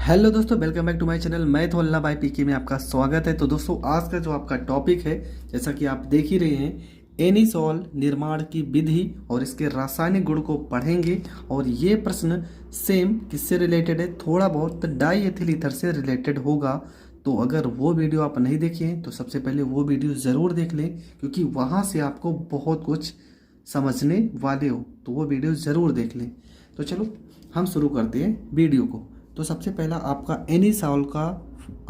Hello दोस्तों, welcome back to my channel. मैं तो अल्लाह भाई पीके में आपका स्वागत है। तो दोस्तों, आज का जो आपका टॉपिक है, जैसा कि आप देख ही रहे हैं, एनिसॉल निर्माण की विधि और इसके रासायनिक गुण को पढ़ेंगे। और ये प्रश्न सेम किससे रिलेटेड है, थोड़ा बहुत डाई एथिल ईथर से रिलेटेड होगा। तो अगर वो वीडियो आप नहीं देखे हैं तो सबसे पहले वो वीडियो ज़रूर देख लें, क्योंकि वहाँ से आपको बहुत कुछ समझने वाले हो। तो वो वीडियो ज़रूर देख लें। तो चलो हम शुरू करते हैं वीडियो को। तो सबसे पहला आपका एनिसॉल का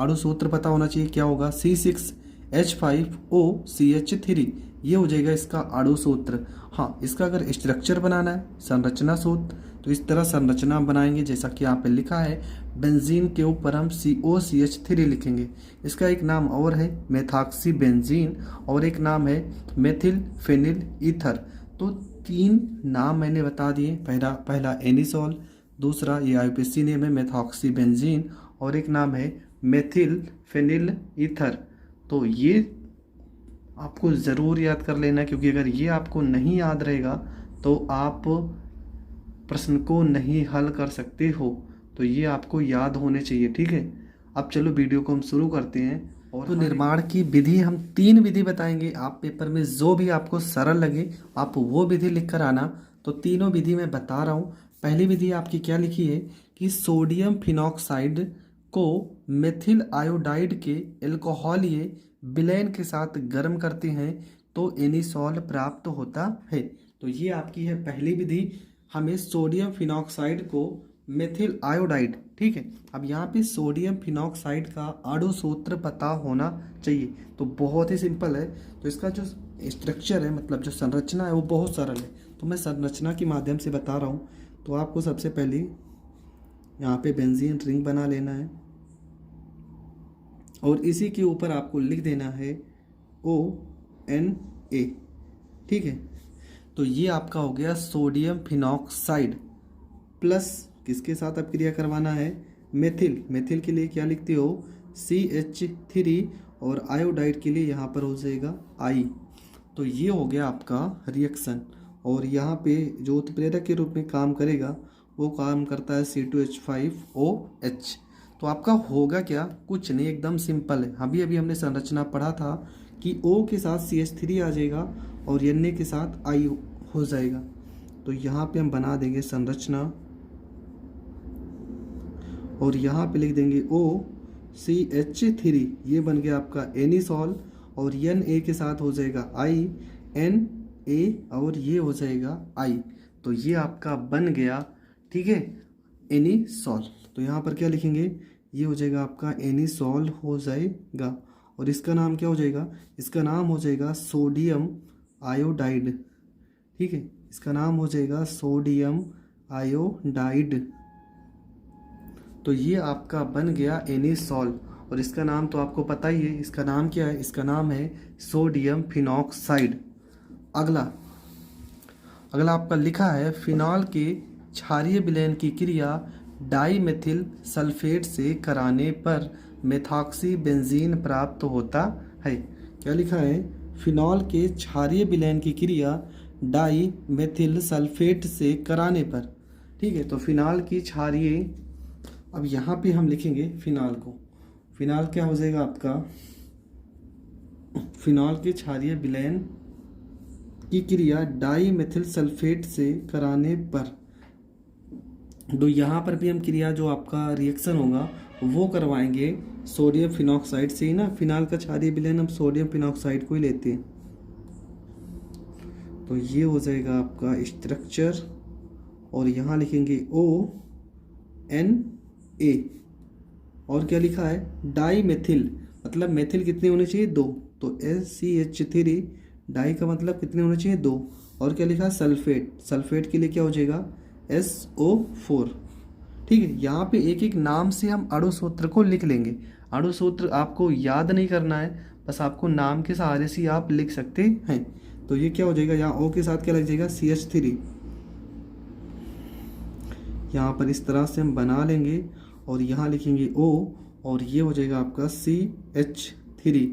अणु सूत्र पता होना चाहिए। क्या होगा? C6H5OCH3। ये हो जाएगा इसका अणु सूत्र। हाँ, इसका अगर स्ट्रक्चर बनाना है, संरचना सूत्र, तो इस तरह संरचना बनाएंगे जैसा कि यहाँ पे लिखा है। बेंजीन के ऊपर हम COCH3 लिखेंगे। इसका एक नाम और है मेथॉक्सी बेंजीन, और एक नाम है मेथिल फेनिल ईथर। तो तीन नाम मैंने बता दिए। पहला एनिसॉल, दूसरा ये IUPAC नेम है मेथॉक्सी बेंजीन, और एक नाम है मेथिल फेनिल ईथर। तो ये आपको ज़रूर याद कर लेना, क्योंकि अगर ये आपको नहीं याद रहेगा तो आप प्रश्न को नहीं हल कर सकते हो। तो ये आपको याद होने चाहिए, ठीक है। अब चलो वीडियो को हम शुरू करते हैं। और तो निर्माण की विधि हम 3 विधि बताएंगे। आप पेपर में जो भी आपको सरल लगे आप वो विधि लिख कर आना। तो तीनों विधि मैं बता रहा हूँ। पहली विधि आपकी क्या लिखी है कि सोडियम फिनॉक्साइड को मेथिल आयोडाइड के एल्कोहलीय विलयन के साथ गर्म करते हैं तो एनिसॉल प्राप्त होता है। तो ये आपकी है पहली विधि। हमें सोडियम फिनॉक्साइड को मेथिल आयोडाइड, ठीक है। अब यहाँ पे सोडियम फिनॉक्साइड का अणु सूत्र पता होना चाहिए। तो बहुत ही सिंपल है। तो इसका जो स्ट्रक्चर है, मतलब जो संरचना है, वो बहुत सरल है। तो मैं संरचना के माध्यम से बता रहा हूँ। तो आपको सबसे पहले यहाँ पे बेंजीन रिंग बना लेना है, और इसी के ऊपर आपको लिख देना है ONA, ठीक है। तो ये आपका हो गया सोडियम फिनॉक्साइड प्लस किसके साथ अब क्रिया करवाना है? मेथिल। मेथिल के लिए क्या लिखते हो? CH3, और आयोडाइड के लिए यहाँ पर हो जाएगा I। तो ये हो गया आपका रिएक्शन। और यहाँ पे जो उत्प्रेरक के रूप में काम करेगा वो काम करता है C2H5OH। तो आपका होगा क्या? कुछ नहीं, एकदम सिंपल है। अभी अभी हमने संरचना पढ़ा था कि O के साथ CH3 आ जाएगा और Na के साथ I हो जाएगा। तो यहाँ पे हम बना देंगे संरचना, और यहाँ पे लिख देंगे OCH3। ये बन गया आपका एनिसॉल, और Na के साथ हो जाएगा INA, और ये हो जाएगा I। तो ये आपका बन गया, ठीक है, एनिसॉल। तो यहाँ पर क्या लिखेंगे? ये हो जाएगा आपका एनिसॉल हो जाएगा। और इसका नाम क्या हो जाएगा? इसका नाम हो जाएगा सोडियम आयोडाइड, ठीक है। इसका नाम हो जाएगा सोडियम आयोडाइड। तो ये आपका बन गया एनिसॉल। और इसका नाम तो आपको पता ही है। इसका नाम क्या है? इसका नाम है सोडियम फिनॉक्साइड। अगला आपका लिखा है फिनॉल के क्षारीय विलयन की क्रिया डाईमेथिल सल्फेट से कराने पर मेथॉक्सी बेंजीन प्राप्त होता है। क्या लिखा है? फिनॉल के क्षारीय विलयन की क्रिया डाईमेथिल सल्फेट से कराने पर, ठीक है। तो फिनॉल की क्षारीय, अब यहाँ पे हम लिखेंगे फिनॉल को। फिनॉल क्या हो जाएगा आपका? फिनॉल के क्षारीय विलयन की क्रिया डाईमेथिल सल्फेट से कराने पर, तो यहाँ पर भी हम क्रिया जो आपका रिएक्शन होगा वो करवाएंगे सोडियम फिनॉक्साइड से ही ना। फिनॉल का क्षारीय विलयन हम सोडियम फिनॉक्साइड को ही लेते हैं। तो ये हो जाएगा आपका स्ट्रक्चर, और यहाँ लिखेंगे ONA। और क्या लिखा है? डाईमेथिल, मतलब मेथिल कितने होने चाहिए? 2। तो SCH3, डाई का मतलब कितने होने चाहिए? 2। और क्या लिखा है? सल्फेट। सल्फेट के लिए क्या हो जाएगा? SO4, ठीक है। यहाँ पे एक एक नाम से हम अणु सूत्र को लिख लेंगे। अणु सूत्र आपको याद नहीं करना है, बस आपको नाम के सहारे से आप लिख सकते हैं। तो ये क्या हो जाएगा? यहाँ O के साथ क्या लग जाएगा? CH3। यहाँ पर इस तरह से हम बना लेंगे, और यहाँ लिखेंगे O, और ये हो जाएगा आपका CH3।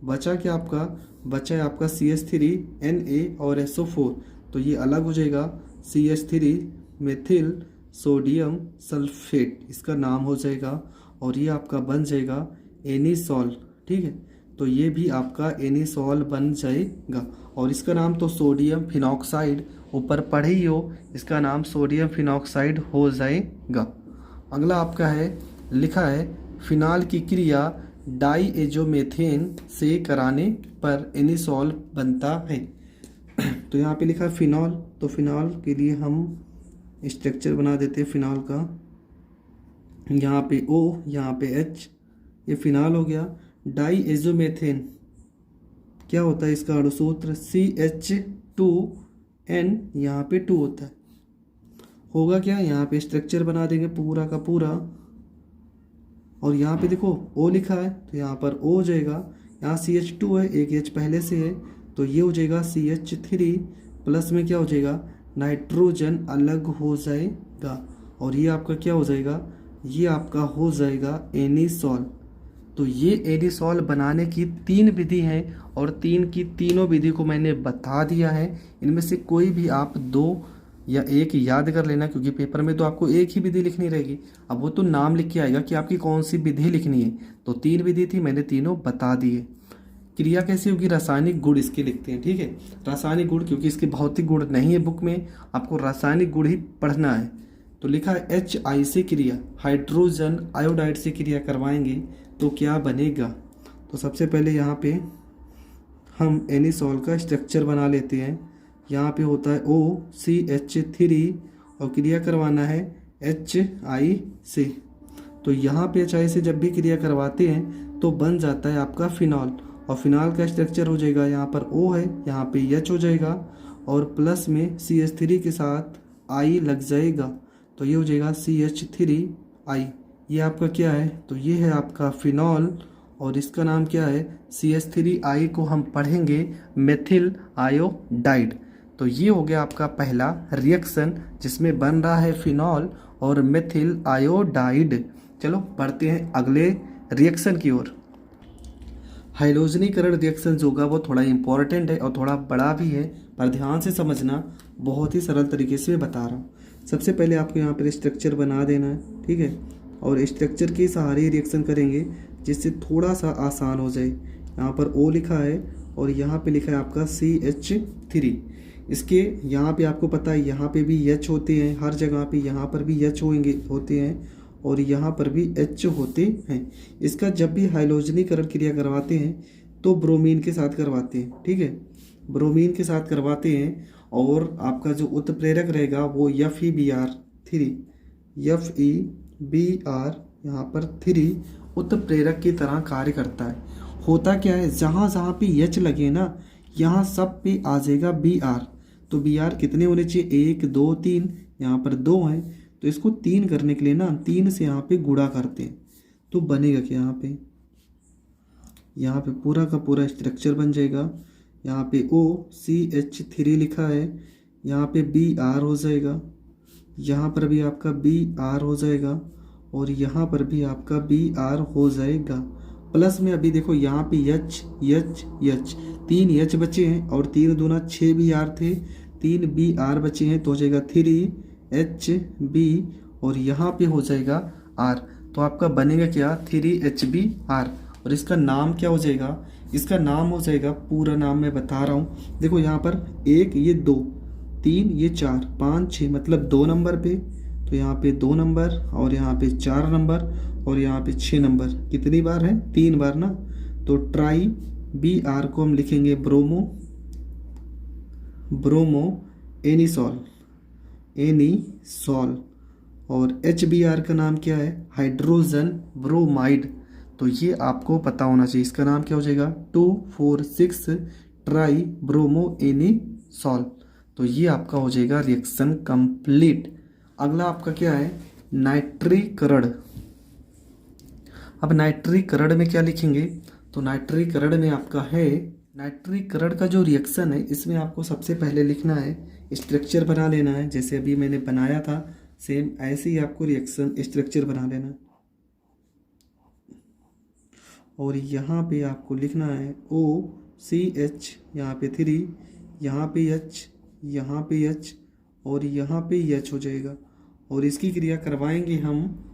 बचा क्या आपका? बचा है आपका CH3, Na और SO4। तो ये अलग हो जाएगा। CH3 मेथिल सोडियम सल्फेट, इसका नाम हो जाएगा और ये आपका बन जाएगा एनिसॉल। ठीक है, तो ये भी आपका एनिसॉल बन जाएगा और इसका नाम तो सोडियम फिनॉक्साइड ऊपर पढ़े ही हो, इसका नाम सोडियम फिनॉक्साइड हो जाएगा। अगला आपका है, लिखा है फिनाल की क्रिया डाईएजोमेथेन से कराने पर एनिसॉल बनता है। तो यहाँ पे लिखा है फिनॉल, तो फिनॉल के लिए हम स्ट्रक्चर बना देते हैं फिनॉल का। यहाँ पे O, यहाँ पे H, ये फिनॉल हो गया। डाईएजोमेथेन क्या होता है, इसका अणुसूत्र CH2N, यहाँ पे 2 होता है। होगा क्या, यहाँ पे स्ट्रक्चर बना देंगे पूरा का पूरा और यहाँ पे देखो O लिखा है तो यहाँ पर O हो जाएगा। यहाँ CH2 है, एक H पहले से है तो ये हो जाएगा CH3 प्लस में क्या हो जाएगा, नाइट्रोजन अलग हो जाएगा और ये आपका क्या हो जाएगा, ये आपका हो जाएगा एनिसॉल। तो ये एनिसॉल बनाने की 3 विधि है और 3 की तीनों विधि को मैंने बता दिया है। इनमें से कोई भी आप 2 या 1 याद कर लेना, क्योंकि पेपर में तो आपको एक ही विधि लिखनी रहेगी। अब वो तो नाम लिख के आएगा कि आपकी कौन सी विधि लिखनी है। तो 3 विधि थी, मैंने तीनों बता दिए। क्रिया कैसी होगी, रासायनिक गुण इसके लिखते हैं। ठीक है, रासायनिक गुण, क्योंकि इसके भौतिक गुण नहीं है बुक में, आपको रासायनिक गुण ही पढ़ना है। तो लिखा है HI से क्रिया हाइड्रोजन आयोडाइड से क्रिया करवाएंगे तो क्या बनेगा। तो सबसे पहले यहाँ पे हम एनिसॉल का स्ट्रक्चर बना लेते हैं। यहाँ पे होता है OCH3 और क्रिया करवाना है HI से। तो यहाँ पे HI से जब भी क्रिया करवाते हैं तो बन जाता है आपका फिनॉल और फिनॉल का स्ट्रक्चर हो जाएगा, यहाँ पर O है, यहाँ पे H हो जाएगा और प्लस में CH3 के साथ I लग जाएगा तो ये हो जाएगा CH3I। ये आपका क्या है, तो ये है आपका फिनॉल और इसका नाम क्या है, CH3I को हम पढ़ेंगे मेथिल आयोडाइड। तो ये हो गया आपका पहला रिएक्शन जिसमें बन रहा है फिनॉल और मेथिल आयोडाइड। चलो बढ़ते हैं अगले रिएक्शन की ओर। हाइड्रोजनीकरण रिएक्शन जो होगा वो थोड़ा इंपॉर्टेंट है और थोड़ा बड़ा भी है, पर ध्यान से समझना, बहुत ही सरल तरीके से बता रहा हूँ। सबसे पहले आपको यहाँ पर स्ट्रक्चर बना देना है, ठीक है, और स्ट्रक्चर के सहारे रिएक्शन करेंगे जिससे थोड़ा सा आसान हो जाए। यहाँ पर O लिखा है और यहाँ पे लिखा है आपका CH3। इसके यहाँ पे आपको पता है यहाँ पे भी H होते हैं, हर जगह पे यहाँ पर भी H होते हैं और यहाँ पर भी H होते हैं। इसका जब भी हाइड्रोजनीकरण क्रिया करवाते हैं तो ब्रोमीन के साथ करवाते हैं, ठीक है, ब्रोमीन के साथ करवाते हैं और आपका जो उत्प्रेरक रहेगा वो FeBr3 यहाँ पर 3 उत्प्रेरक की तरह कार्य करता है। होता क्या है, जहाँ जहाँ पे H लगे ना, यहाँ सब पे आ जाएगा Br। तो Br कितने होने चाहिए, 1 2 3, यहाँ पर 2 हैं तो इसको 3 करने के लिए ना 3 से यहाँ पे गुणा करते हैं तो बनेगा क्या, यहाँ पे पूरा का पूरा स्ट्रक्चर बन जाएगा। यहाँ पे OCH3 लिखा है, यहाँ पे Br हो जाएगा, यहाँ पर भी आपका Br हो जाएगा और यहाँ पर भी आपका Br हो जाएगा। प्लस में अभी देखो यहाँ पे H 3 H बचे हैं और 3 दूना 6 Br थे, 3 Br बचे हैं तो हो जाएगा 3HB और यहाँ पे हो जाएगा R। तो आपका बनेगा क्या, 3HBr और इसका नाम क्या हो जाएगा, इसका नाम हो जाएगा, पूरा नाम मैं बता रहा हूँ। देखो यहाँ पर 1 ये 2 3 ये 4 5 6 मतलब 2 नंबर पे, तो यहाँ पे 2 नंबर और यहाँ पे 4 नंबर और यहाँ पे 6 नंबर। कितनी बार है, 3 बार ना। तो ट्राई Br को हम लिखेंगे ब्रोमो एनिसॉल और HBr का नाम क्या है, हाइड्रोजन ब्रोमाइड। तो ये आपको पता होना चाहिए, इसका नाम क्या हो जाएगा 2,4,6 ट्राई ब्रोमो एनिसॉल। तो ये आपका हो जाएगा रिएक्शन कंप्लीट। अगला आपका क्या है, नाइट्रीकरण। अब नाइट्रीकरण में क्या लिखेंगे, तो नाइट्रीकरण में आपका है, नाइट्रीकरण का जो रिएक्शन है इसमें आपको सबसे पहले लिखना है, स्ट्रक्चर बना लेना है, जैसे अभी मैंने बनाया था सेम ऐसे ही आपको रिएक्शन स्ट्रक्चर बना लेना और यहाँ पे आपको लिखना है OCH, यहाँ पे 3, यहाँ पे H, यहाँ पे H और यहाँ पे H हो जाएगा और इसकी क्रिया करवाएंगे हम,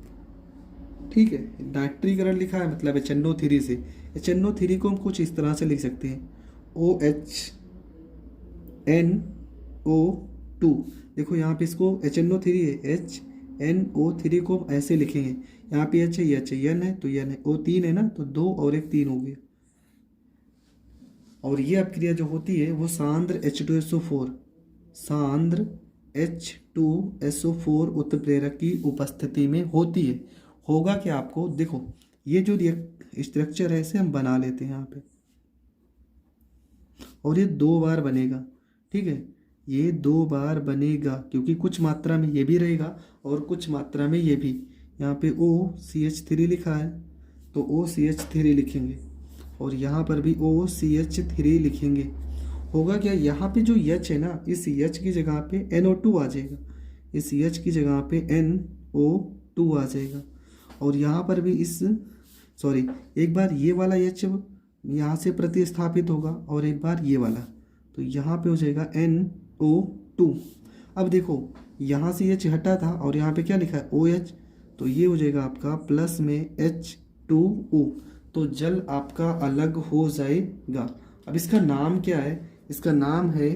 ठीक है। नाइट्रीकरण लिखा है मतलब HNO3 से। HNO3 को हम कुछ इस तरह से लिख सकते हैं, OHNO2। देखो यहाँ पे इसको HNO3 है, HNO3 को हम ऐसे लिखेंगे, यहाँ पे H है, ये H है, N है तो N है, O3 है ना, तो 2 और 1 3 हो गया। और ये अपक्रिया जो होती है वो सांद्र H2SO4, सांद्र H2SO4 उत्प्रेरक की उपस्थिति में होती है। होगा क्या आपको, देखो ये जो स्ट्रक्चर है इसे हम बना लेते हैं यहाँ पे, और ये 2 बार बनेगा, ठीक है। ये 2 बार बनेगा क्योंकि कुछ मात्रा में ये भी रहेगा और कुछ मात्रा में ये भी। यहाँ पे OCH3 लिखा है तो OCH3 लिखेंगे, और यहाँ पर भी OCH3 लिखेंगे। होगा क्या, यहाँ पे जो H है ना, इस H की जगह पे NO2 आ जाएगा, इस H की जगह पे NO2 आ जाएगा। और यहाँ पर भी एक बार ये वाला H यहाँ से प्रतिस्थापित होगा और एक बार ये वाला, तो यहाँ पे हो जाएगा NO2। अब देखो यहाँ से H हटा था और यहाँ पे क्या लिखा है OH, तो ये हो जाएगा आपका प्लस में H2O, तो जल आपका अलग हो जाएगा। अब इसका नाम क्या है, इसका नाम है,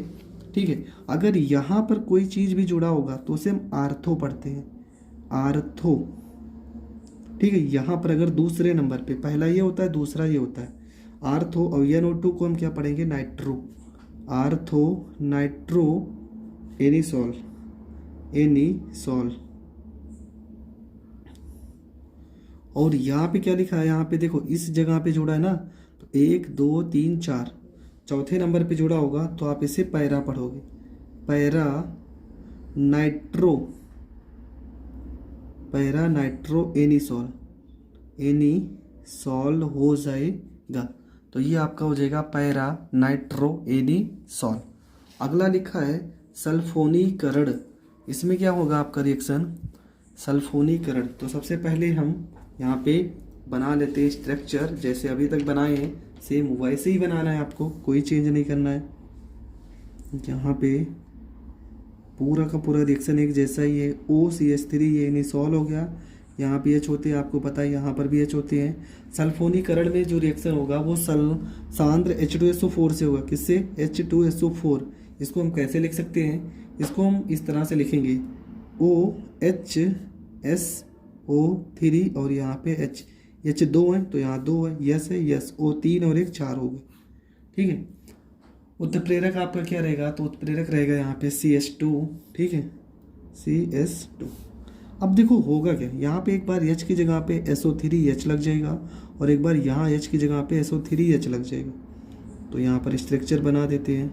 ठीक है, अगर यहाँ पर कोई चीज़ भी जुड़ा होगा तो उसे हम आर्थो पढ़ते हैं, आर्थो, ठीक है। यहाँ पर अगर दूसरे नंबर पे पहला ये होता है दूसरा ये होता है आर्थो, और NO2 को हम क्या पढ़ेंगे, nitro, ortho nitro anisole, anisole. और यहाँ पे क्या लिखा है, यहाँ पे देखो इस जगह पे जुड़ा है ना, तो 1 2 3 4, चौथे नंबर पे जुड़ा होगा तो आप इसे पैरा पढ़ोगे, para nitro, para nitro anisole, anisole हो जाएगा। तो ये आपका हो जाएगा पैरा नाइट्रो एनिसोल। अगला लिखा है सल्फोनीकरण, इसमें क्या होगा आपका रिएक्शन, सल्फोनीकरण। तो सबसे पहले हम यहाँ पे बना लेते हैं स्ट्रक्चर, जैसे अभी तक बनाए हैं सेम वैसे ही बनाना है आपको, कोई चेंज नहीं करना है। यहाँ पे पूरा का पूरा रिएक्शन एक जैसा ही है, OCH3 ये एनिसोल हो गया, यहाँ पे H होते हैं आपको पता है, यहाँ पर भी H होते हैं। सल्फोनीकरण में जो रिएक्शन होगा वो सांद्र H2SO4 से होगा, किससे, H2SO4। इसको हम कैसे लिख सकते हैं, इसको हम इस तरह से लिखेंगे, OHSO3 और यहाँ पे H 2 है तो यहाँ 2 है, यस है यस, O3 और 1 4 हो गए, ठीक है। उत्प्रेरक आपका क्या रहेगा, तो उत्प्रेरक रहेगा यहाँ पे CH2, ठीक है, CH2। अब देखो होगा क्या, यहाँ पे एक बार H की जगह पे SO3H लग जाएगा और एक बार यहाँ H की जगह पे SO3H लग जाएगा। तो यहाँ पर स्ट्रक्चर बना देते हैं,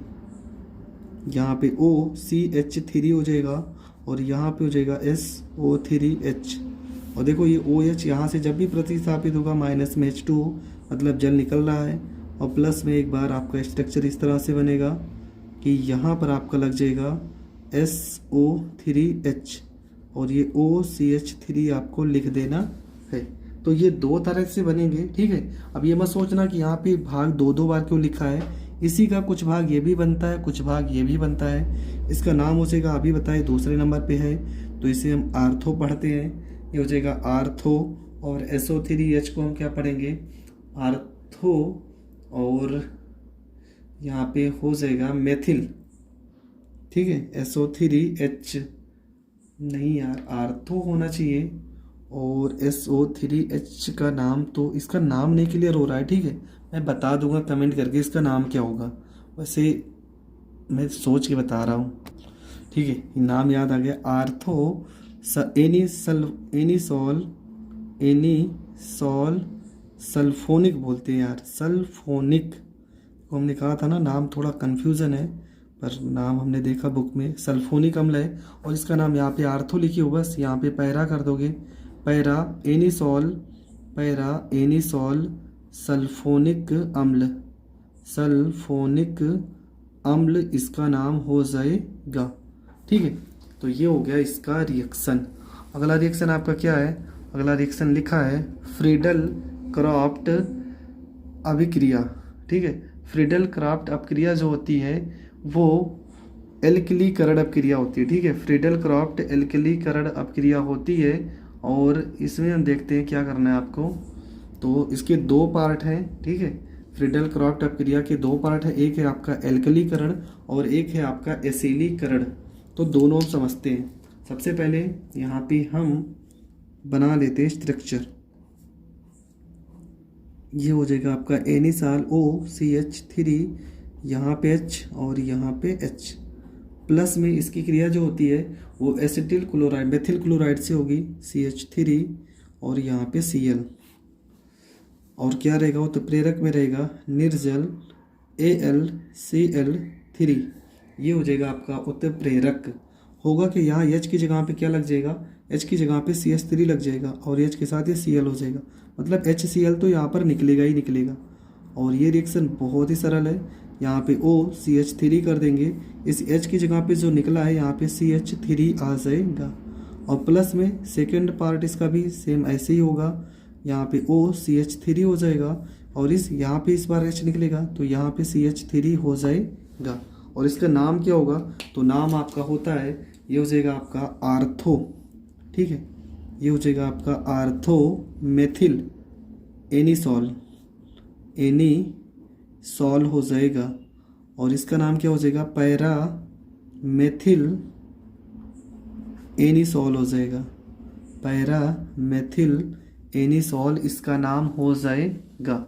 यहाँ पे OCH3 हो जाएगा और यहाँ पे हो जाएगा SO3H। और देखो ये OH यहाँ से जब भी प्रतिस्थापित होगा माइनस में H2 मतलब जल निकल रहा है, और प्लस में एक बार आपका स्ट्रक्चर इस तरह से बनेगा कि यहाँ पर आपका लग जाएगा SO3H और ये OCH3 आपको लिख देना है। तो ये 2 तरह से बनेंगे, ठीक है। अब ये मत सोचना कि यहाँ पे भाग 2 बार क्यों लिखा है, इसी का कुछ भाग ये भी बनता है कुछ भाग ये भी बनता है। इसका नाम हो जाएगा, अभी बताए दूसरे नंबर पे है तो इसे हम आर्थो पढ़ते हैं, ये हो जाएगा आर्थो। और SO3H को हम क्या पढ़ेंगे, आर्थो, और यहाँ पे हो जाएगा मेथिल, ठीक है। SO3H नहीं यार, आर्थो होना चाहिए, और SO3H का नाम, तो इसका नाम नहीं क्लियर हो रहा है, ठीक है। मैं बता दूंगा कमेंट करके इसका नाम क्या होगा, वैसे मैं सोच के बता रहा हूँ, ठीक है। नाम याद आ गया, आर्थो एनिसोल सल्फोनिक बोलते हैं यार, सल्फोनिक को हमने कहा था ना, नाम थोड़ा कन्फ्यूज़न है पर नाम हमने देखा बुक में, सल्फोनिक अम्ल है। और इसका नाम यहाँ पे आर्थो लिखी हो, बस यहाँ पे पैरा कर दोगे, पैरा एनिसोल सल्फोनिक अम्ल, सल्फोनिक अम्ल इसका नाम हो जाएगा, ठीक है। तो ये हो गया इसका रिएक्शन। अगला रिएक्शन आपका क्या है, अगला रिएक्शन लिखा है फ्रीडल क्राफ्ट अभिक्रिया, ठीक है। फ्रीडल क्राफ्ट अभिक्रिया जो होती है वो एल्किलीकरण अपक्रिया होती है, ठीक है। फ्रीडल क्रॉफ्ट एल्किलीकरण अपक्रिया होती है और इसमें हम देखते हैं क्या करना है आपको। तो इसके दो पार्ट हैं, ठीक है। फ्रीडल क्रॉफ्ट अपक्रिया के दो पार्ट है, एक है आपका एल्कलीकरण और एक है आपका एसिलीकरण। तो दोनों हम समझते हैं। सबसे पहले यहाँ पे हम बना लेते हैं स्ट्रक्चर। ये हो जाएगा आपका एनिसाल OCH3, यहाँ पे H और यहाँ पे H प्लस में इसकी क्रिया जो होती है वो एसिटिल क्लोराइड मेथिल क्लोराइड से होगी CH3 और यहाँ पे Cl। और क्या रहेगा वो तो प्रेरक में रहेगा निर्जल AlCl3। ये हो जाएगा आपका उत्प्रेरक। होगा कि यहाँ H की जगह पे क्या लग जाएगा, H की जगह पे CH3 लग जाएगा और H के साथ ये Cl हो जाएगा, मतलब HCl तो यहाँ पर निकलेगा ही निकलेगा। और ये रिएक्शन बहुत ही सरल है। यहाँ पे OCH3 कर देंगे, इस H की जगह पे जो निकला है यहाँ पे CH3 आ जाएगा। और प्लस में सेकेंड पार्ट इसका भी सेम ऐसे ही होगा, यहाँ पे OCH3 हो जाएगा और इस यहाँ पे इस बार H निकलेगा तो यहाँ पे CH3 हो जाएगा। और इसका नाम क्या होगा, तो नाम आपका होता है, ये हो जाएगा आपका आर्थो, ठीक है। ये हो जाएगा आपका आर्थो मेथिल एनिसॉल हो जाएगा। और इसका नाम क्या हो जाएगा, पैरा मेथिल एनिसॉल हो जाएगा। पैरा मेथिल एनिसॉल इसका नाम हो जाएगा।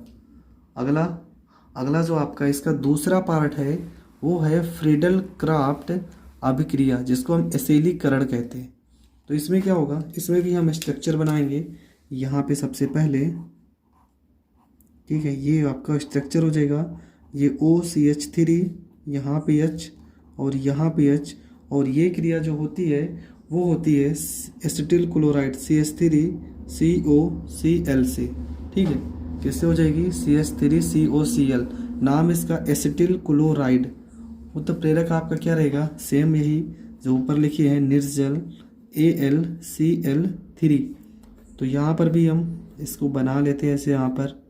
अगला जो आपका इसका दूसरा पार्ट है वो है फ्रीडल क्रॉफ्ट अभिक्रिया, जिसको हम एसिलीकरण कहते हैं। तो इसमें क्या होगा, इसमें भी हम स्ट्रक्चर बनाएंगे। यहाँ पे सबसे पहले, ठीक है, ये आपका स्ट्रक्चर हो जाएगा, ये OCH3, यहाँ पे H और यहाँ पे H। और ये क्रिया जो होती है वो होती है एसिटिल क्लोराइड CH3COCl से, ठीक है। किससे हो जाएगी, CH3COCl। नाम इसका एसिटिल क्लोराइड। उत्प्रेरक आपका क्या रहेगा, सेम यही जो ऊपर लिखे हैं, निर्जल AlCl3। तो यहाँ पर भी हम इसको बना लेते हैं ऐसे यहाँ पर,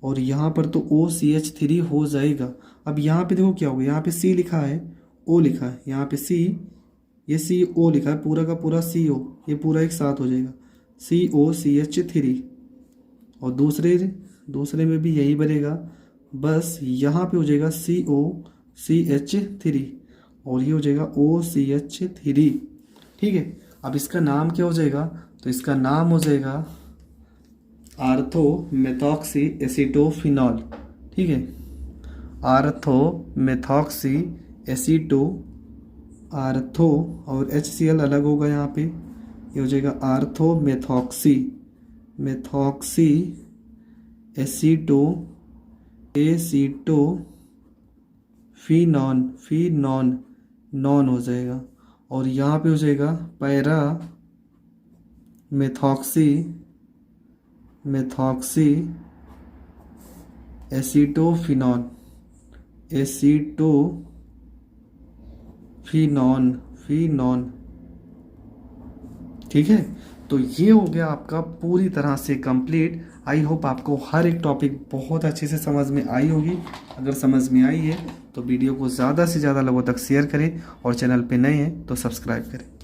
और यहाँ पर तो OCH3 हो जाएगा। अब यहाँ पे देखो क्या होगा, यहाँ पे C लिखा है, O लिखा है, यहाँ पे C, ये CO लिखा है, पूरा का पूरा CO, ये पूरा एक साथ हो जाएगा COCH3। और दूसरे में भी यही बनेगा, बस यहाँ पे हो जाएगा COCH3 और ये हो जाएगा OCH3, ठीक है। अब इसका नाम क्या हो जाएगा, तो इसका नाम हो जाएगा आर्थो मेथॉक्सी एसीटोफिनॉल, ठीक है। आर्थो मेथॉक्सी एसीटो, आर्थो और HCl अलग होगा यहाँ पे, ये हो जाएगा आर्थो मेथॉक्सी एसीटोफिनॉन हो जाएगा। और यहाँ पे हो जाएगा पैरा मेथॉक्सी एसीटोफिनॉन, ठीक है। तो ये हो गया आपका पूरी तरह से कंप्लीट। आई होप आपको हर एक टॉपिक बहुत अच्छे से समझ में आई होगी। अगर समझ में आई है तो वीडियो को ज़्यादा से ज़्यादा लोगों तक शेयर करें और चैनल पे नए हैं तो सब्सक्राइब करें।